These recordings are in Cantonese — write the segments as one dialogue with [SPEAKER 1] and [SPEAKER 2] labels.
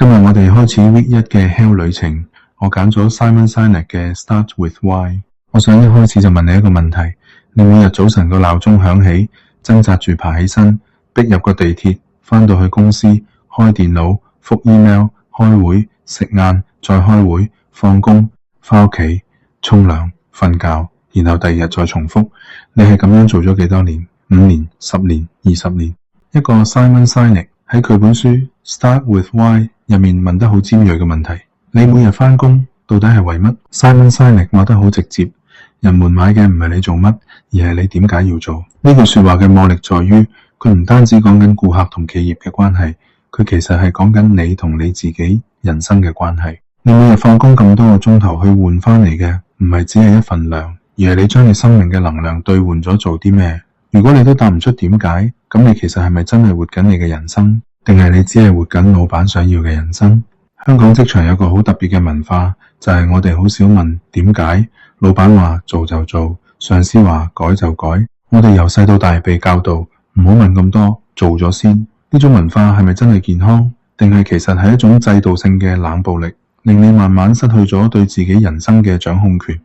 [SPEAKER 1] 今日我哋開始 Week 1嘅 Hell 旅程，我揀咗 Simon Sinek 嘅 Start with Why。我想一開始就問你一個問題，你每日早晨個鬧鐘響起，掙扎住爬起身，逼入個地鐵，返到去公司，開電腦，覆 email， 開會，食晏，再開會，放工，返屋企，沖涼，瞓覺，然後第二日再重複。你係咁樣做咗幾多年？5年、10年、20年？一個 Simon Sinek 喺佢本書 Start with Why 入面問得好尖銳嘅問題，你每日返工到底係為乜？ Simon Sinek 話得好直接，人們買嘅唔係你做乜，而係你點解要做。呢句說話嘅魔力在於，佢唔單止講緊顧客同企業嘅關係，佢其實係講緊你同你自己人生嘅關係。你每日放工咁多個鐘頭去換翻嚟嘅，唔係只係一份糧，而係你將你生命嘅能量兌換咗做啲咩？如果你都答唔出點解，咁你其實係咪真係活緊你嘅人生，定係你只係活緊老闆想要嘅人生？香港職場有個好特別嘅文化，就係我哋好少問點解，老闆話做就做，上司話改就改。我哋由細到大被教導唔好問咁多，做咗先。呢種文化係咪真係健康，定係其實係一種制度性嘅冷暴力，令你慢慢失去咗對自己人生嘅掌控權。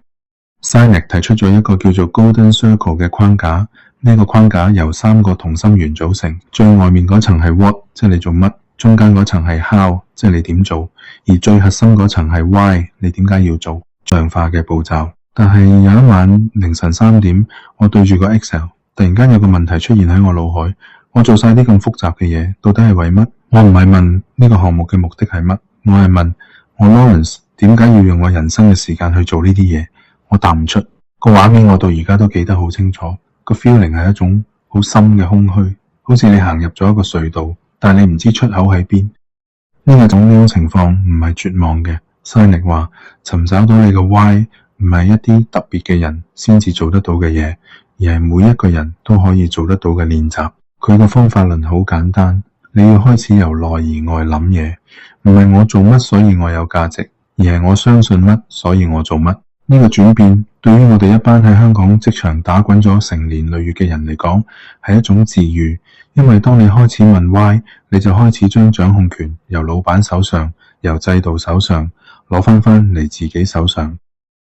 [SPEAKER 1] Sinek 提出咗一個叫做 Golden Circle 嘅框架，呢個框架由3個同心圓組成，最外面嗰層係 What， 即係你做乜；中間嗰層係 How， 即係你點做；而最核心嗰層係 Why， 你點解要做。量化嘅步驟。但係有一晚凌晨3點，我對住個 Excel， 突然間有個問題出現喺我腦海。我做晒啲咁複雜嘅嘢，到底係為乜？我唔係問呢個項目嘅目的係乜，我係問我 Lawrence 點解要用我人生嘅時間去做呢啲嘢？我答唔出。個畫面我到而家都記得好清楚，個 feeling 係一種好深嘅空虛，好似你行入咗一個隧道，但係你唔知出口喺邊。呢種情況唔係絕望嘅。Sinek 話尋找到你嘅 why 唔係一啲特別嘅人先至做得到嘅嘢，而係每一個人都可以做得到嘅練習。佢嘅方法論好簡單，你要開始由內而外諗嘢，唔係我做乜所以我有價值，而係我相信乜所以我做乜。呢個轉變對於我哋一班喺香港職場打滾咗成年累月嘅人嚟講，係一種治癒。因為當你開始問 why， 你就開始將掌控權由老闆手上，由制度手上攞翻嚟自己手上。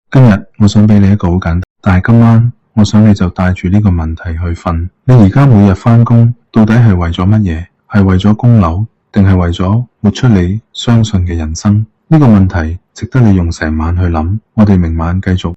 [SPEAKER 1] 今日我想俾你一個好簡單，但係今晚我想你就帶住呢個問題去瞓。你而家每日返工到底係為咗乜嘢？係為咗供樓，定係為咗活出你相信嘅人生？呢個問題值得你用成晚去諗。我哋明晚繼續。